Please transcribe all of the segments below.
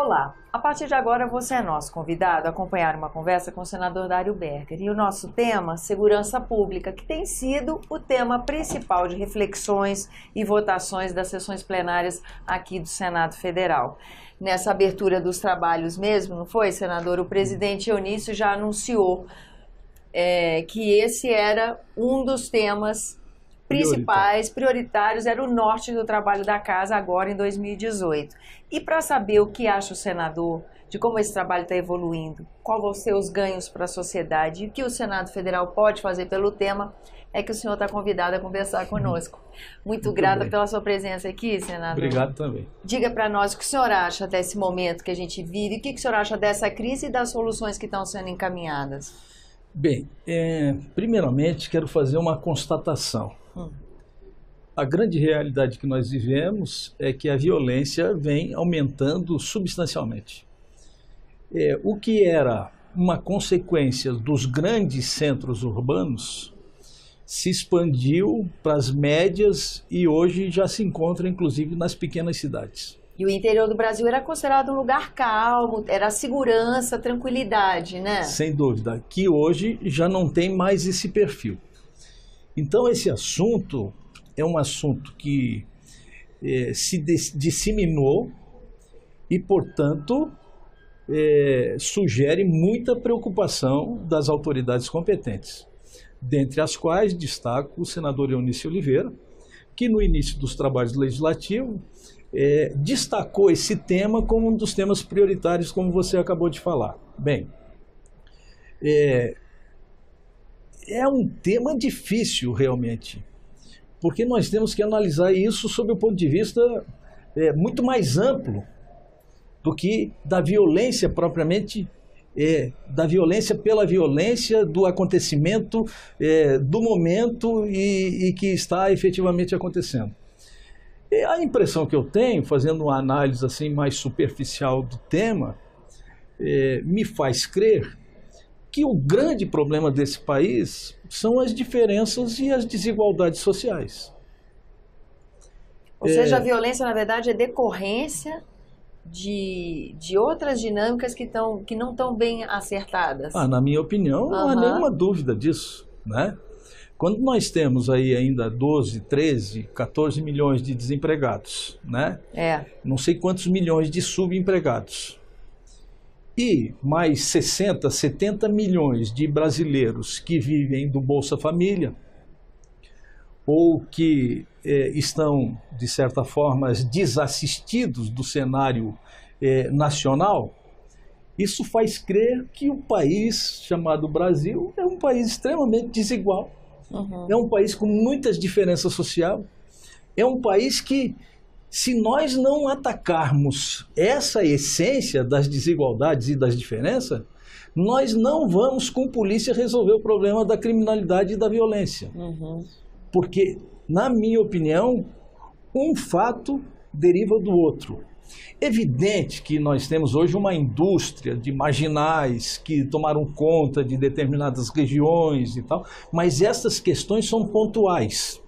Olá, a partir de agora você é nosso convidado a acompanhar uma conversa com o senador Dário Berger. E o nosso tema, segurança pública, que tem sido o tema principal de reflexões e votações das sessões plenárias aqui do Senado Federal. Nessa abertura dos trabalhos mesmo, não foi, senador? O presidente Eunício já anunciou que esse era um dos temas principais, prioritários, era o norte do trabalho da casa agora em 2018. E para saber o que acha o senador de como esse trabalho está evoluindo, qual vão ser os ganhos para a sociedade e o que o Senado Federal pode fazer pelo tema, é que o senhor está convidado a conversar conosco. Muito grata pela sua presença aqui, senador. Obrigado também. Diga para nós o que o senhor acha desse momento que a gente vive, e o que o senhor acha dessa crise e das soluções que estão sendo encaminhadas. Bem, primeiramente quero fazer uma constatação. A grande realidade que nós vivemos é que a violência vem aumentando substancialmente. O que era uma consequência dos grandes centros urbanos se expandiu para as médias e hoje já se encontra inclusive nas pequenas cidades. E o interior do Brasil era considerado um lugar calmo, era segurança, tranquilidade, né? Sem dúvida, que hoje já não tem mais esse perfil. Então esse assunto é um assunto que se disseminou e, portanto, sugere muita preocupação das autoridades competentes, dentre as quais destaco o senador Eunício Oliveira, que no início dos trabalhos legislativos destacou esse tema como um dos temas prioritários, como você acabou de falar. Bem, é um tema difícil realmente, porque nós temos que analisar isso sob o ponto de vista muito mais amplo do que da violência propriamente, da violência pela violência, do acontecimento, do momento e que está efetivamente acontecendo. A impressão que eu tenho, fazendo uma análise assim mais superficial do tema, me faz crer que o grande problema desse país são as diferenças e as desigualdades sociais. Ou seja, a violência, na verdade, é decorrência de outras dinâmicas que não estão bem acertadas. Na minha opinião, não há nenhuma dúvida disso, né? Quando nós temos aí ainda 12, 13, 14 milhões de desempregados, né? Não sei quantos milhões de subempregados, e mais 60, 70 milhões de brasileiros que vivem do Bolsa Família ou que estão, de certa forma, desassistidos do cenário nacional, isso faz crer que o país chamado Brasil é um país extremamente desigual, é um país com muitas diferenças sociais, é um país que, se nós não atacarmos essa essência das desigualdades e das diferenças, nós não vamos com polícia resolver o problema da criminalidade e da violência. Porque, na minha opinião, um fato deriva do outro. Evidente que nós temos hoje uma indústria de marginais que tomaram conta de determinadas regiões e tal, mas essas questões são pontuais.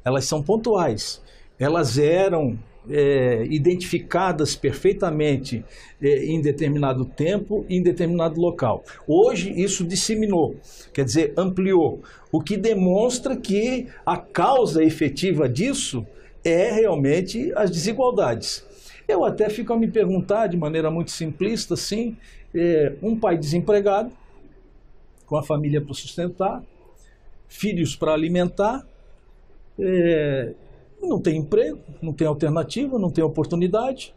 Elas são pontuais. Elas eram identificadas perfeitamente em determinado tempo, em determinado local. Hoje isso disseminou, quer dizer, ampliou, o que demonstra que a causa efetiva disso é realmente as desigualdades. Eu até fico a me perguntar, de maneira muito simplista, assim, um pai desempregado, com a família para sustentar, filhos para alimentar, não tem emprego, não tem alternativa, não tem oportunidade.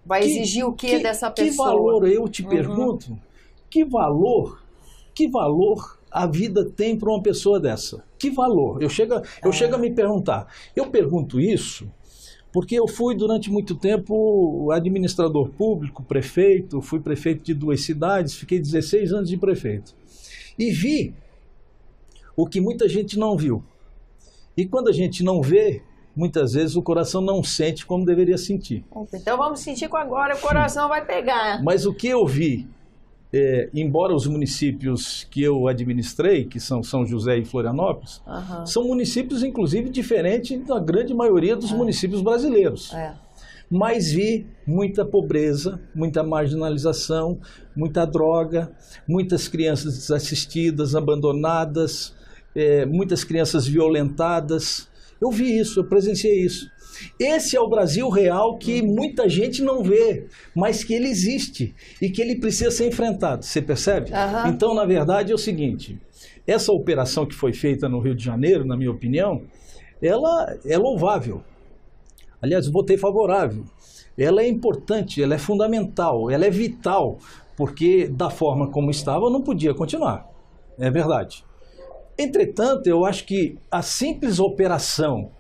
Vai exigir o que dessa pessoa? Que valor, eu te pergunto, que valor a vida tem para uma pessoa dessa? Que valor? Eu chego a me perguntar. Eu pergunto isso porque eu fui durante muito tempo administrador público, prefeito, fui prefeito de 2 cidades, fiquei 16 anos de prefeito. E vi o que muita gente não viu. E quando a gente não vê, muitas vezes o coração não sente como deveria sentir. Então vamos sentir que agora o coração vai pegar. Mas o que eu vi, embora os municípios que eu administrei, que são São José e Florianópolis, são municípios inclusive diferentes da grande maioria dos municípios brasileiros. mas vi muita pobreza, muita marginalização, muita droga, muitas crianças desassistidas, abandonadas, muitas crianças violentadas. Eu vi isso, eu presenciei isso. Esse é o Brasil real que muita gente não vê, mas que ele existe e que ele precisa ser enfrentado, você percebe? Uhum. Então, na verdade, é o seguinte, essa operação que foi feita no Rio de Janeiro, na minha opinião, ela é louvável. Aliás, eu votei favorável. Ela é importante, ela é fundamental, ela é vital, porque da forma como estava não podia continuar, é verdade. Entretanto, eu acho que a simples operação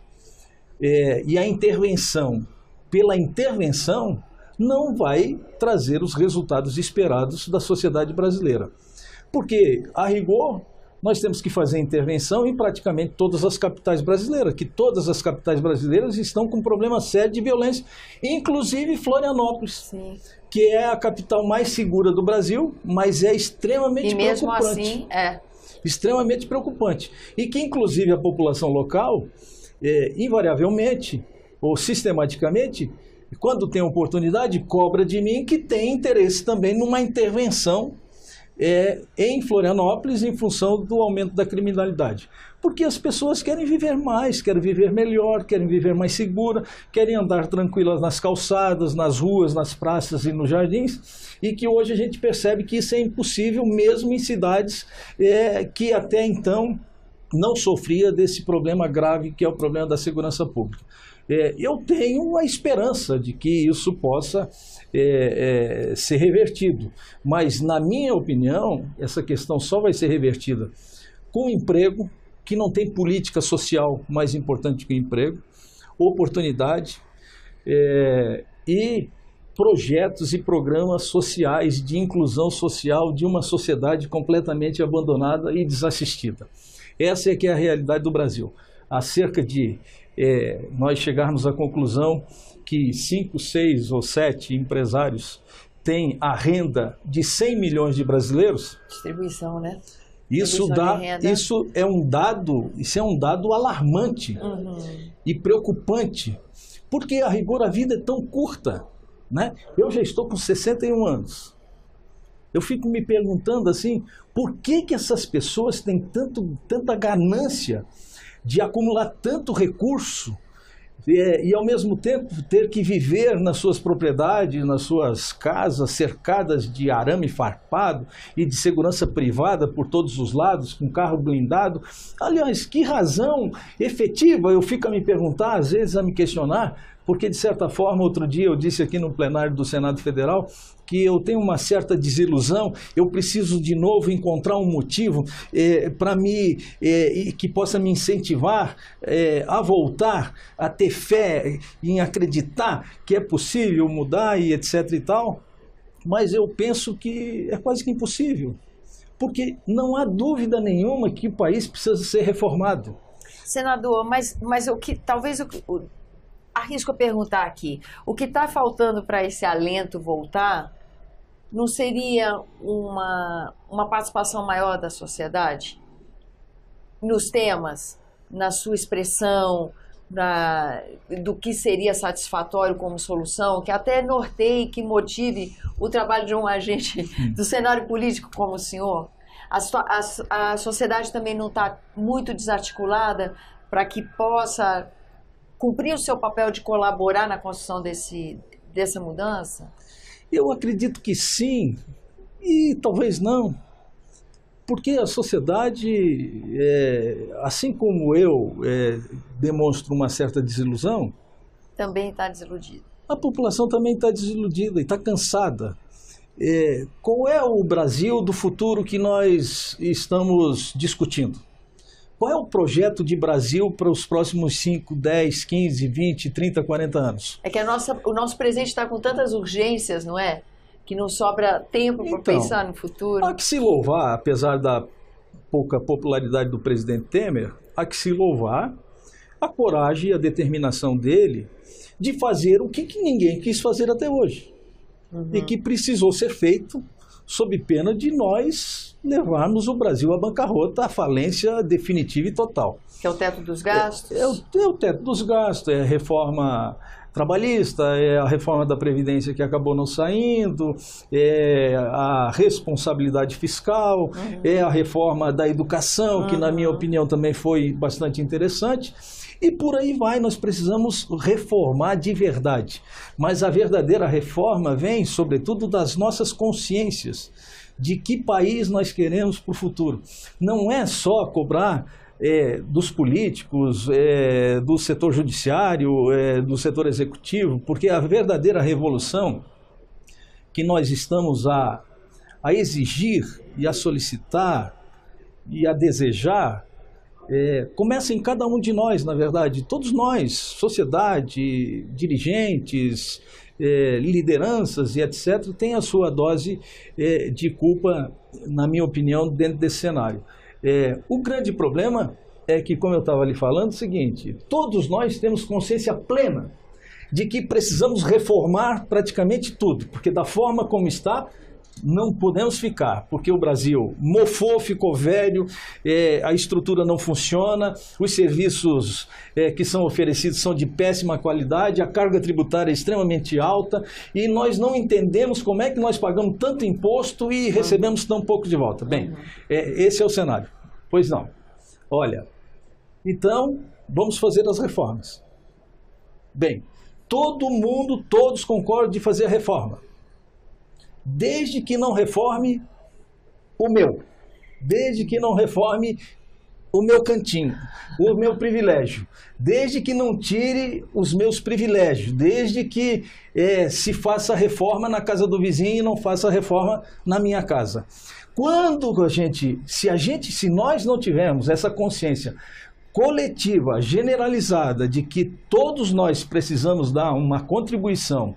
e a intervenção pela intervenção não vai trazer os resultados esperados da sociedade brasileira. Porque, a rigor, nós temos que fazer intervenção em praticamente todas as capitais brasileiras, que todas as capitais brasileiras estão com um problema sério de violência, inclusive Florianópolis, sim, que é a capital mais segura do Brasil, mas é extremamente preocupante. E mesmo assim, extremamente preocupante. E que, inclusive, a população local, invariavelmente, ou sistematicamente, quando tem oportunidade, cobra de mim que tem interesse também numa intervenção em Florianópolis em função do aumento da criminalidade. Porque as pessoas querem viver mais, querem viver melhor, querem viver mais segura, querem andar tranquilas nas calçadas, nas ruas, nas praças e nos jardins, e que hoje a gente percebe que isso é impossível mesmo em cidades que até então não sofria desse problema grave que é o problema da segurança pública. Eu tenho a esperança de que isso possa ser revertido, mas na minha opinião, essa questão só vai ser revertida com emprego, que não tem política social mais importante que o emprego, oportunidade e projetos e programas sociais de inclusão social de uma sociedade completamente abandonada e desassistida. Essa é que é a realidade do Brasil. Há cerca de nós chegarmos à conclusão que 5, 6 ou 7 empresários têm a renda de 100 milhões de brasileiros. Distribuição, né? Isso é um dado alarmante e preocupante, porque a rigor a vida é tão curta, né? Eu já estou com 61 anos. Eu fico me perguntando assim, por que essas pessoas têm tanta ganância de acumular tanto recurso e ao mesmo tempo ter que viver nas suas propriedades, nas suas casas cercadas de arame farpado e de segurança privada por todos os lados, com carro blindado. Aliás, que razão efetiva, eu fico a me perguntar, às vezes a me questionar, porque de certa forma, outro dia eu disse aqui no plenário do Senado Federal que eu tenho uma certa desilusão, eu preciso de novo encontrar um motivo que possa me incentivar a voltar, a ter fé, em acreditar que é possível mudar e etc e tal, mas eu penso que é quase que impossível, porque não há dúvida nenhuma que o país precisa ser reformado. Senador, mas o que talvez arrisco a perguntar aqui, o que está faltando para esse alento voltar não seria uma participação maior da sociedade nos temas, na sua expressão, do que seria satisfatório como solução, que até norteie, que motive o trabalho de um agente do cenário político como o senhor? A sociedade também não está muito desarticulada para que possa cumprir o seu papel de colaborar na construção dessa mudança? Eu acredito que sim, e talvez não, porque a sociedade, assim como eu demonstro uma certa desilusão, também está desiludida. A população também está desiludida e está cansada. Qual é o Brasil do futuro que nós estamos discutindo? Qual é o projeto de Brasil para os próximos 5, 10, 15, 20, 30, 40 anos? É que o nosso presente está com tantas urgências, não é? Que não sobra tempo para pensar no futuro. Há que se louvar, apesar da pouca popularidade do presidente Temer, há que se louvar a coragem e a determinação dele de fazer o que ninguém quis fazer até hoje. E que precisou ser feito sob pena de nós levarmos o Brasil à bancarrota, à falência definitiva e total. Que é o teto dos gastos? É o teto dos gastos, é a reforma trabalhista, a reforma da Previdência que acabou não saindo, a responsabilidade fiscal, a reforma da educação, que na minha opinião também foi bastante interessante. E por aí vai, nós precisamos reformar de verdade. Mas a verdadeira reforma vem, sobretudo, das nossas consciências, de que país nós queremos para o futuro. Não é só cobrar dos políticos, do setor judiciário, do setor executivo, porque a verdadeira revolução que nós estamos a exigir e a solicitar e a desejar começa em cada um de nós, na verdade. Todos nós, sociedade, dirigentes, lideranças e etc., tem a sua dose de culpa, na minha opinião, dentro desse cenário. O grande problema é que, como eu estava lhe falando, é o seguinte: todos nós temos consciência plena de que precisamos reformar praticamente tudo, porque da forma como está, não podemos ficar, porque o Brasil mofou, ficou velho, a estrutura não funciona, os serviços que são oferecidos são de péssima qualidade, a carga tributária é extremamente alta e nós não entendemos como é que nós pagamos tanto imposto e recebemos tão pouco de volta. Bem, esse é o cenário. Pois não. Olha, então vamos fazer as reformas. Bem, todos concordam de fazer a reforma. Desde que não reforme o meu, desde que não reforme o meu cantinho, o meu privilégio, desde que não tire os meus privilégios, desde que se faça reforma na casa do vizinho e não faça reforma na minha casa. Quando se nós não tivermos essa consciência coletiva, generalizada, de que todos nós precisamos dar uma contribuição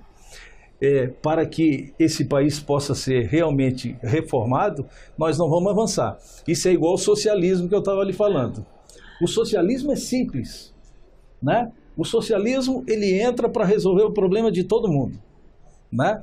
para que esse país possa ser realmente reformado, nós não vamos avançar. Isso é igual ao socialismo que eu estava lhe falando. O socialismo é simples, né? O socialismo, ele entra para resolver o problema de todo mundo, né?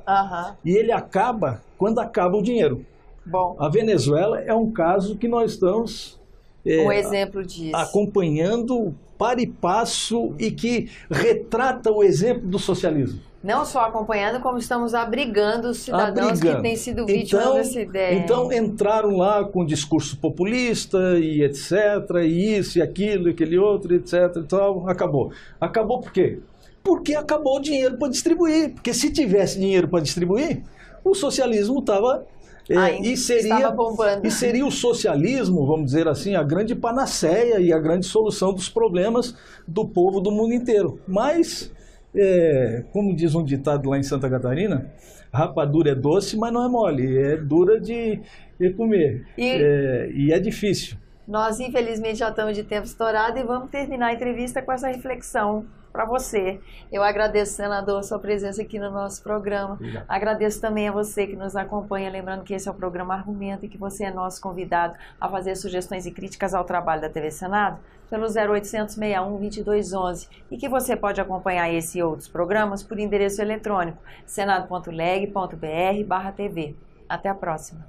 E ele acaba quando acaba o dinheiro. Bom. A Venezuela é um caso que nós estamos um exemplo disso, acompanhando para e passo, e que retrata o exemplo do socialismo. Não só acompanhando, como estamos abrigando os cidadãos que têm sido vítimas dessa ideia. Então entraram lá com discurso populista e etc, e isso e aquilo e aquele outro, etc e tal. Acabou. Acabou por quê? Porque acabou o dinheiro para distribuir. Porque se tivesse dinheiro para distribuir, o socialismo estava... estava bombando. E seria o socialismo, vamos dizer assim, a grande panaceia e a grande solução dos problemas do povo do mundo inteiro. Mas... como diz um ditado lá em Santa Catarina, rapadura é doce, mas não é mole, é dura de comer, e é difícil. Nós, infelizmente, já estamos de tempo estourado e vamos terminar a entrevista com essa reflexão para você. Eu agradeço, senador, a sua presença aqui no nosso programa. Obrigado. Agradeço também a você que nos acompanha, lembrando que esse é o programa Argumento e que você é nosso convidado a fazer sugestões e críticas ao trabalho da TV Senado pelo 0800 61 2211 e que você pode acompanhar esse e outros programas por endereço eletrônico senado.leg.br/tv. Até a próxima.